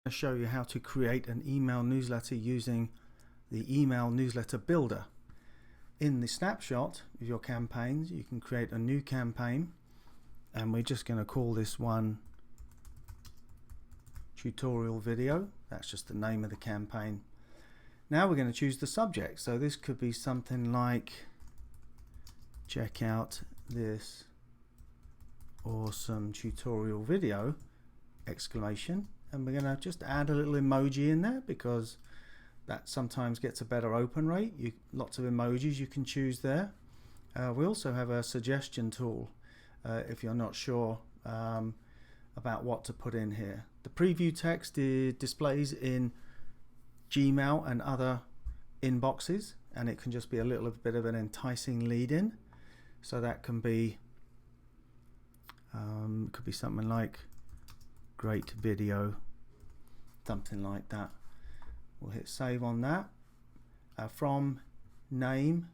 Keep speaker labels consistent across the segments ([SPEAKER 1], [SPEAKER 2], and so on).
[SPEAKER 1] to show you how to create an email newsletter using the email newsletter builder. In the snapshot of your campaigns, you can create a new campaign, and we're just going to call this one tutorial video. That's just the name of the campaign. Now we're going to choose the subject. So this could be something like, check out this awesome tutorial video, exclamation. And we're going to just add a little emoji in there because that sometimes gets a better open rate. Lots of emojis you can choose there. We also have a suggestion tool if you're not sure about what to put in here. The preview text displays in Gmail and other inboxes, and it can just be a little bit of an enticing lead in. So that can be could be something like great video, something like that. We'll hit save on that. From name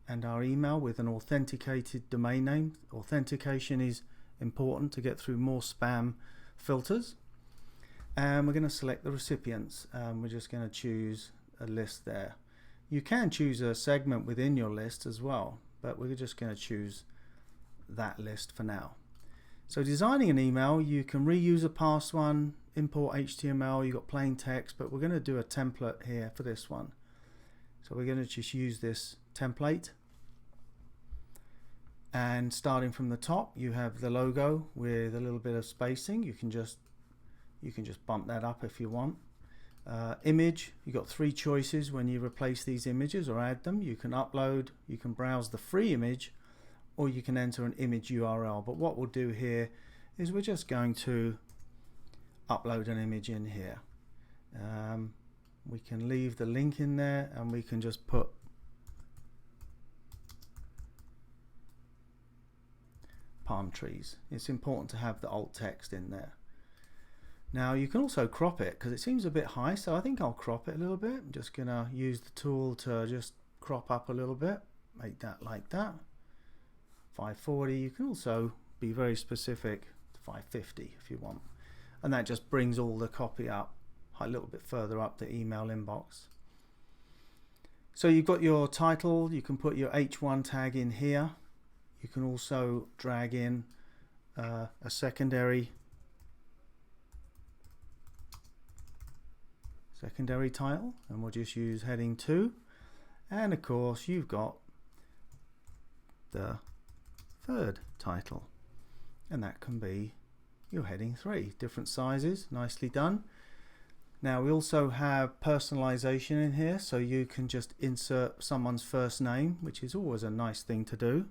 [SPEAKER 1] and our email with an authenticated domain name. Authentication is important to get through more spam filters. And we're going to select the recipients. We're just going to choose a list there. You can choose a segment within your list as well, but we're just going to choose that list for now. So designing an email, you can reuse a past one, import HTML, you've got plain text, but we're going to do a template here for this one. So we're going to just use this template. And starting from the top, you have the logo with a little bit of spacing. You can just bump that up if you want. Image, you've got three choices when you replace these images or add them. You can upload, you can browse the free image, or you can enter an image URL. But what we'll do here is we're just going to upload an image in here. We can leave the link in there, and we can just put palm trees. It's important to have the alt text in there. Now you can also crop it because it seems a bit high, so I think I'll crop it a little bit. I'm just gonna use the tool to just crop up a little bit, make that like that. 540. You can also be very specific, 550 if you want, and that just brings all the copy up a little bit further up the email inbox. So you've got your title, you can put your H1 tag in here. You can also drag in a secondary title, and we'll just use heading 2, and of course you've got the third title, and that can be your heading 3, different sizes, nicely done. Now we also have personalization in here, so you can just insert someone's first name, which is always a nice thing to do.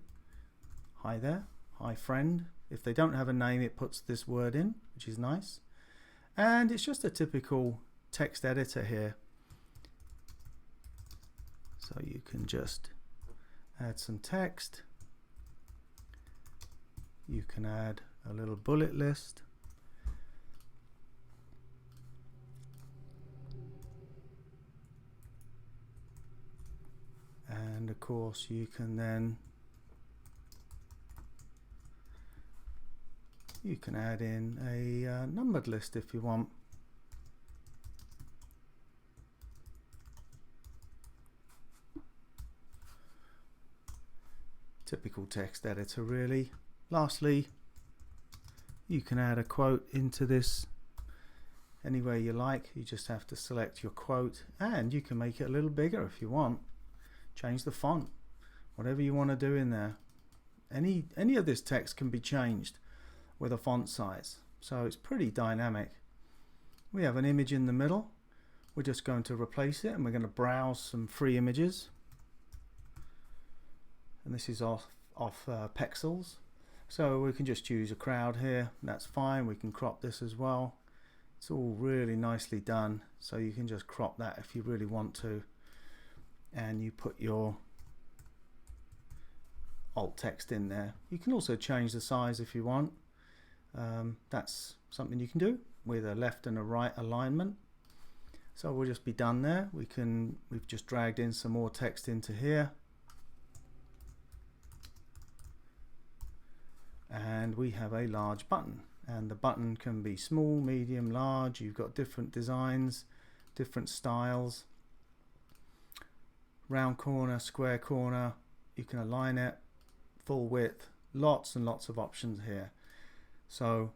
[SPEAKER 1] Hi there, hi friend. If they don't have a name, it puts this word in, which is nice. And it's just a typical text editor here, so you can just add some text. You can add a little bullet list, and of course you can then add in a numbered list if you want. Typical text editor really. Lastly, you can add a quote into this anywhere you like. You just have to select your quote, and you can make it a little bigger if you want. Change the font, whatever you want to do in there. Any of this text can be changed with a font size, so it's pretty dynamic. We have an image in the middle. We're just going to replace it, and we're going to browse some free images, and this is off pixels, so we can just choose a crowd here. That's fine. We can crop this as well. It's all really nicely done, so you can just crop that if you really want to, and you put your alt text in there. You can also change the size if you want. That's something you can do with a left and a right alignment. So we'll just be done there. We've just dragged in some more text into here, and we have a large button. and the button can be small, medium, large. You've got different designs, different styles, round corner, square corner. You can align it, full width, lots and lots of options here. So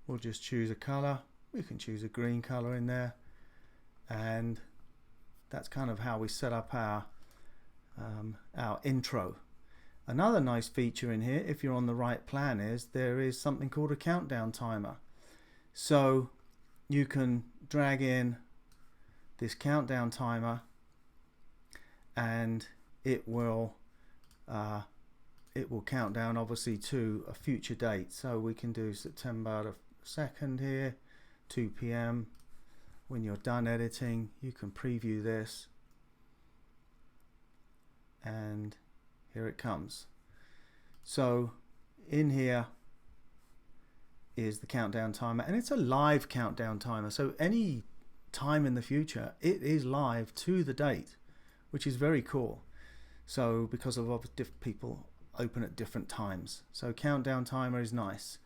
[SPEAKER 1] we'll just choose a color. We can choose a green color in there, and that's kind of how we set up our intro. Another nice feature in here, if you're on the right plan, is there is something called a countdown timer. So you can drag in this countdown timer and it will count down obviously to a future date. So we can do September the 2nd here, 2 p.m. When you're done editing, you can preview this, and here it comes. So in here is the countdown timer, and it's a live countdown timer. So any time in the future, it is live to the date, which is very cool. So because of different people open at different times. So countdown timer is nice.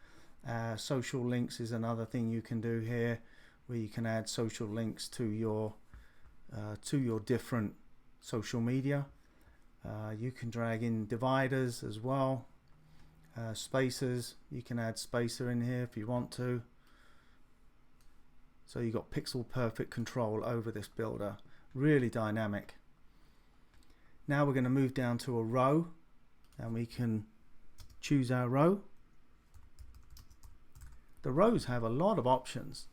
[SPEAKER 1] Social links is another thing you can do here, where you can add social links to your different social media. You can drag in dividers as well, spacers. You can add spacer in here if you want to. So you've got pixel perfect control over this builder, really dynamic. Now we're going to move down to a row, and we can choose our row. The rows have a lot of options.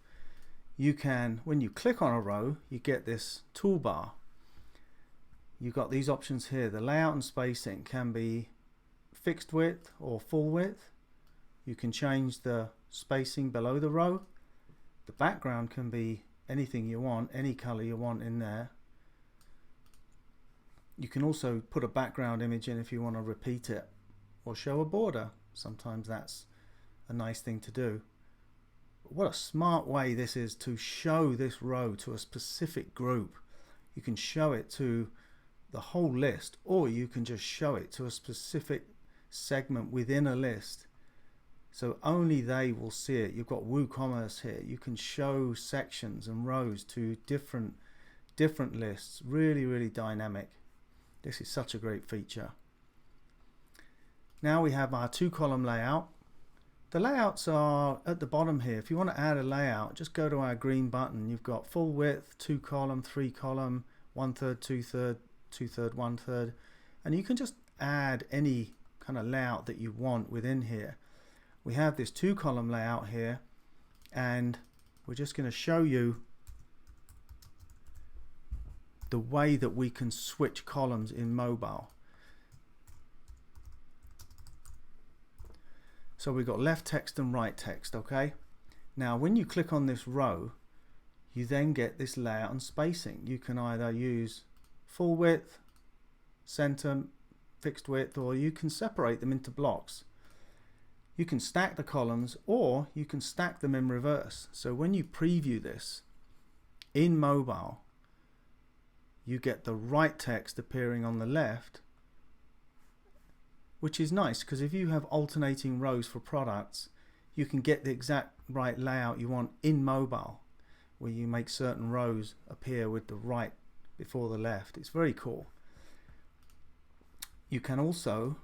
[SPEAKER 1] You can, when you click on a row, you get this toolbar. You've got these options here. The layout and spacing can be fixed width or full width. You can change the spacing below the row. The background can be anything you want, any color you want in there. You can also put a background image in if you want to repeat it, or show a border. Sometimes that's a nice thing to do. But what a smart way this is to show this row to a specific group. You can show it to the whole list, or you can just show it to a specific segment within a list, so only they will see it. You've got WooCommerce here. You can show sections and rows to different lists. Really dynamic. This is such a great feature. Now we have our 2-column layout. The layouts are at the bottom here. If you want to add a layout, just go to our green button. You've got full width, 2-column, 3-column, 1/3, 2/3, 2/3, 1/3, and you can just add any kind of layout that you want within here. We have this 2-column layout here, and we're just going to show you the way that we can switch columns in mobile. So we've got left text and right text. Okay, now when you click on this row, you then get this layout and spacing. You can either use full width, center, fixed width, or you can separate them into blocks. You can stack the columns, or you can stack them in reverse. So when you preview this in mobile, you get the right text appearing on the left, which is nice because if you have alternating rows for products, you can get the exact right layout you want in mobile, where you make certain rows appear with the right before the left. It's very cool. You can also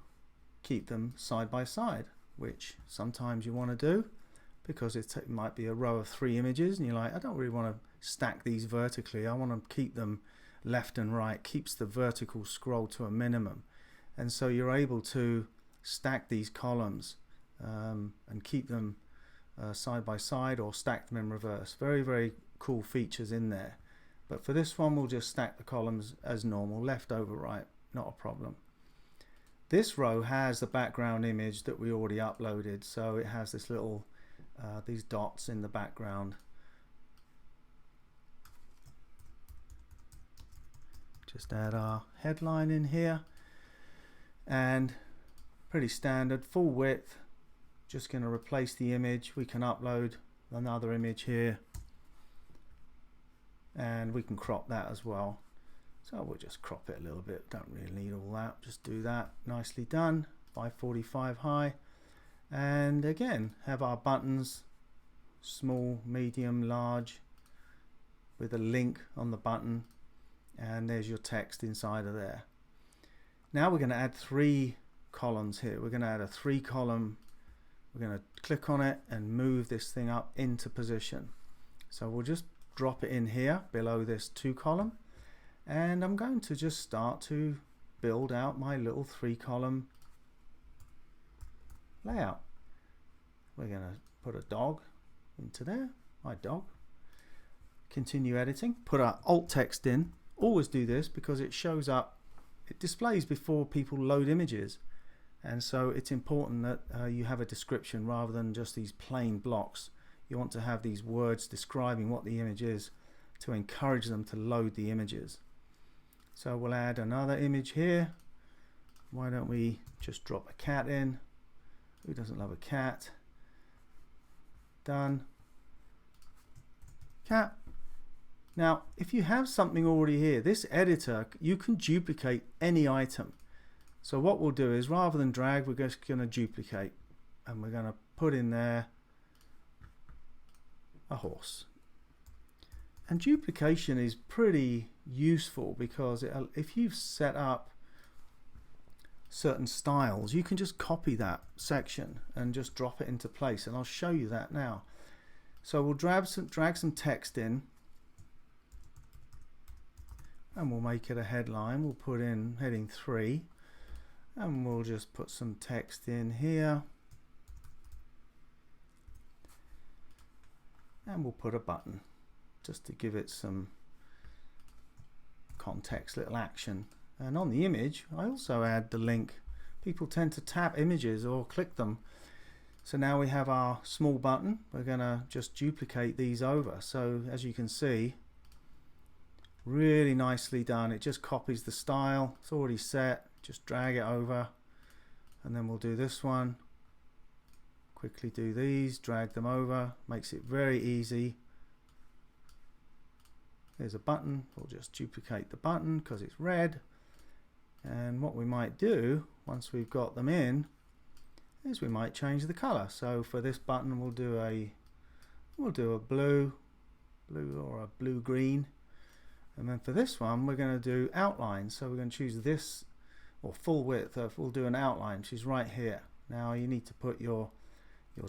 [SPEAKER 1] keep them side by side, which sometimes you want to do because it might be a row of 3 images and you're like, I don't really want to stack these vertically. I want to keep them left and right. Keeps the vertical scroll to a minimum, and so you're able to stack these columns and keep them side by side, or stack them in reverse. Very cool features in there. But for this one, we'll just stack the columns as normal, left over right, not a problem. This row has the background image that we already uploaded, so it has this little these dots in the background. Just add our headline in here, and pretty standard, full width. Just going to replace the image. We can upload another image here, and we can crop that as well. So we'll just crop it a little bit. Don't really need all that. Just do that. Nicely done. 545 high. And again, have our buttons, small, medium, large, with a link on the button, and there's your text inside of there. Now we're going to add 3 columns here. We're going to add a 3-column. We're going to click on it and move this thing up into position. So we'll just drop it in here below this 2-column, and I'm going to just start to build out my little 3-column layout. We're going to put a dog into there, my dog. Continue editing, put our alt text in. Always do this because it shows up, it displays before people load images, and so it's important that you have a description rather than just these plain blocks. You want to have these words describing what the image is to encourage them to load the images. So we'll add another image here. Why don't we just drop a cat in? Who doesn't love a cat? Done. Cat. Now, if you have something already here, this editor, you can duplicate any item. So what we'll do is, rather than drag, we're just going to duplicate, and we're going to put in there a horse. And duplication is pretty useful because if you've set up certain styles, you can just copy that section and just drop it into place, and I'll show you that now. So we'll drag some text in, and we'll make it a headline. We'll put in heading 3, and we'll just put some text in here, and we'll put a button just to give it some context, little action. And on the image, I also add the link. People tend to tap images or click them. So now we have our small button. We're going to just duplicate these over. So as you can see, really nicely done. It just copies the style. It's already set. Just drag it over. And then we'll do this one. Quickly do these, drag them over. Makes it very easy. There's a button. We'll just duplicate the button because it's red. And what we might do once we've got them in is we might change the color. So for this button we'll do a blue or a blue green, and then for this one we're going to do outline. So we're going to choose this, or full width. We'll do an outline, which is right here. Now you need to put your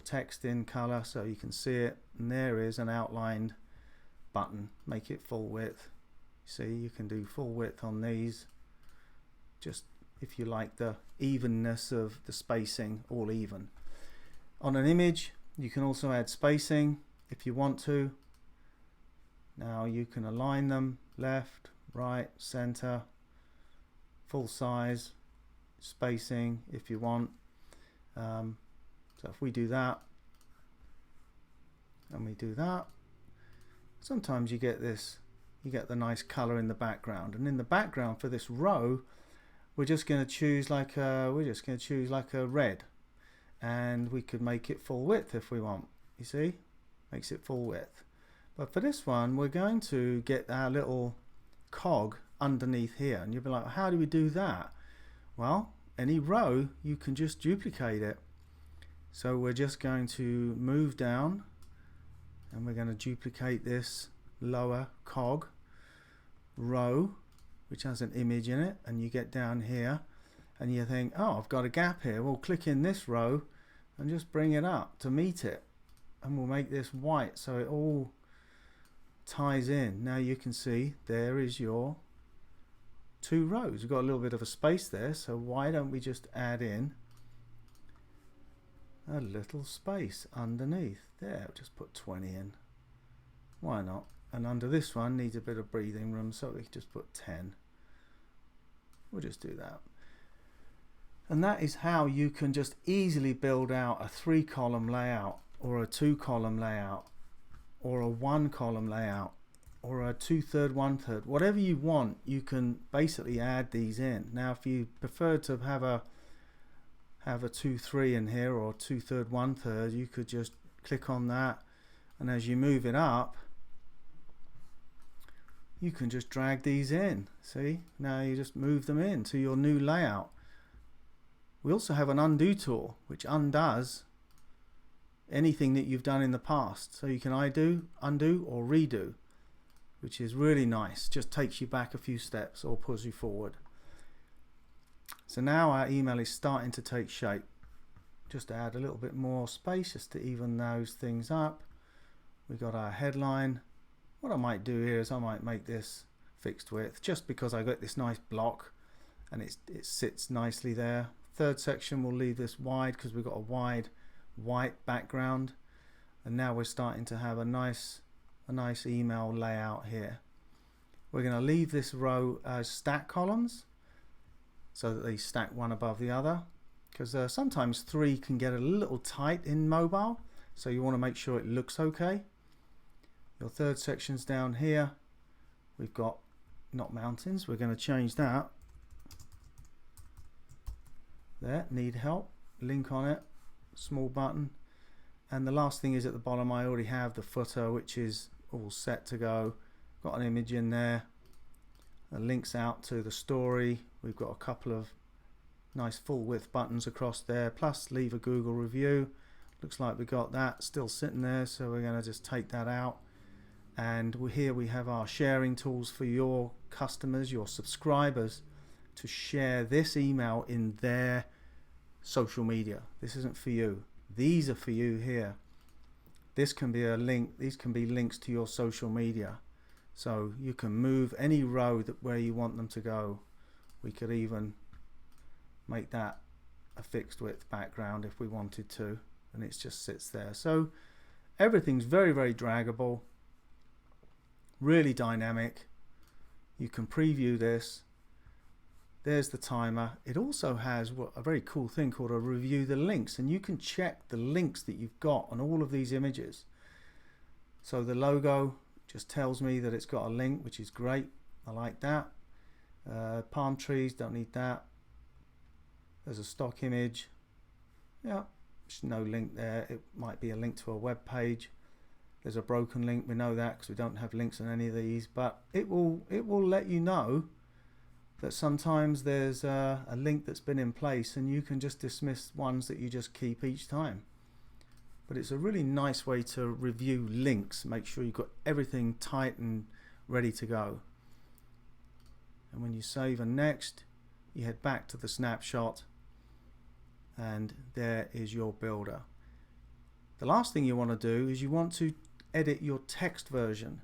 [SPEAKER 1] text in color so you can see it, and there is an outlined button. Make it full width. See, you can do full width on these. Just if you like the evenness of the spacing, all even. On an image you can also add spacing if you want to. Now you can align them left, right, center, full size, spacing if you want. So if we do that and we do that, sometimes you get this, you get the nice color in the background. And in the background for this row, we're just going to choose like a red, and we could make it full width if we want. You see, makes it full width. But for this one, we're going to get our little cog underneath here, and you'll be like, how do we do that? Well, any row you can just duplicate it. So we're just going to move down, and we're going to duplicate this lower cog row, which has an image in it, and you get down here and you think, oh, I've got a gap here. We'll click in this row and just bring it up to meet it, and we'll make this white so it all ties in. Now you can see there is your 2 rows. We've got a little bit of a space there, so why don't we just add in a little space underneath there. Just put 20 in. Why not? And under this one needs a bit of breathing room, so we can just put 10. We'll just do that. And that is how you can just easily build out a 3-column layout, or a 2-column layout, or a 1-column layout, or a 2/3, 1/3. Whatever you want, you can basically add these in. Now if you prefer to have a 2/3 in here, or 2/3, 1/3, you could just click on that, and as you move it up, you can just drag these in. See, now you just move them in to your new layout. We also have an undo tool which undoes anything that you've done in the past. So you can undo or redo, which is really nice. Just takes you back a few steps or pulls you forward. So now our email is starting to take shape. Just add a little bit more space just to even those things up. We got our headline. What I might do here is I might make this fixed width just because I got this nice block and it sits nicely there. Third section we'll leave this wide because we've got a wide white background, and now we're starting to have a nice email layout here. We're going to leave this row as stack columns so that they stack one above the other, because sometimes 3 can get a little tight in mobile, so you want to make sure it looks okay. Your third section's down here. We've got not mountains. We're going to change that. There, need help, link on it, small button. And the last thing is at the bottom I already have the footer, which is all set to go. Got an image in there. The links out to the story. We've got a couple of nice full width buttons across there, plus leave a Google review. Looks like we got that still sitting there, so we're going to just take that out. And here we have our sharing tools for your customers, your subscribers, to share this email in their social media. This isn't for you. These are for you here. This can be a link. These can be links to your social media. So you can move any row where you want them to go. We could even make that a fixed width background if we wanted to, and it just sits there. So everything's very, very draggable, really dynamic. You can preview this. There's the timer. It also has a very cool thing called a review the links, and you can check the links that you've got on all of these images. So the logo just tells me that it's got a link, which is great. I like that. Palm trees, don't need that. There's a stock image. Yeah, there's no link there. It might be a link to a web page. There's a broken link. We know that because we don't have links on any of these, but it will let you know that sometimes there's a link that's been in place, and you can just dismiss ones that you just keep each time. But it's a really nice way to review links. Make sure you've got everything tight and ready to go. And when you save and next, you head back to the snapshot, and there is your builder. The last thing you want to do is you want to edit your text version.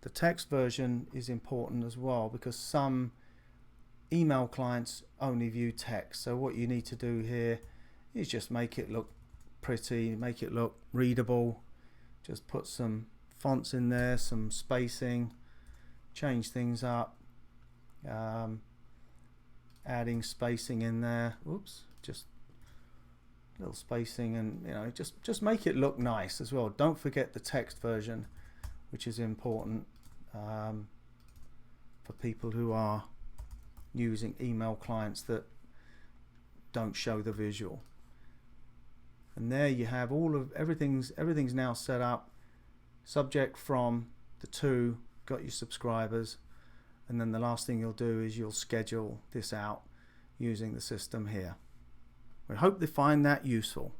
[SPEAKER 1] The text version is important as well, because some email clients only view text. So what you need to do here is just make it look pretty, make it look readable. Just put some fonts in there, some spacing, change things up, adding spacing in there. Oops, just a little spacing, and just make it look nice as well. Don't forget the text version, which is important for people who are using email clients that don't show the visual. And there you have everything's now set up. Subject from the to, got your subscribers, and then the last thing you'll do is you'll schedule this out using the system here. We hope they find that useful.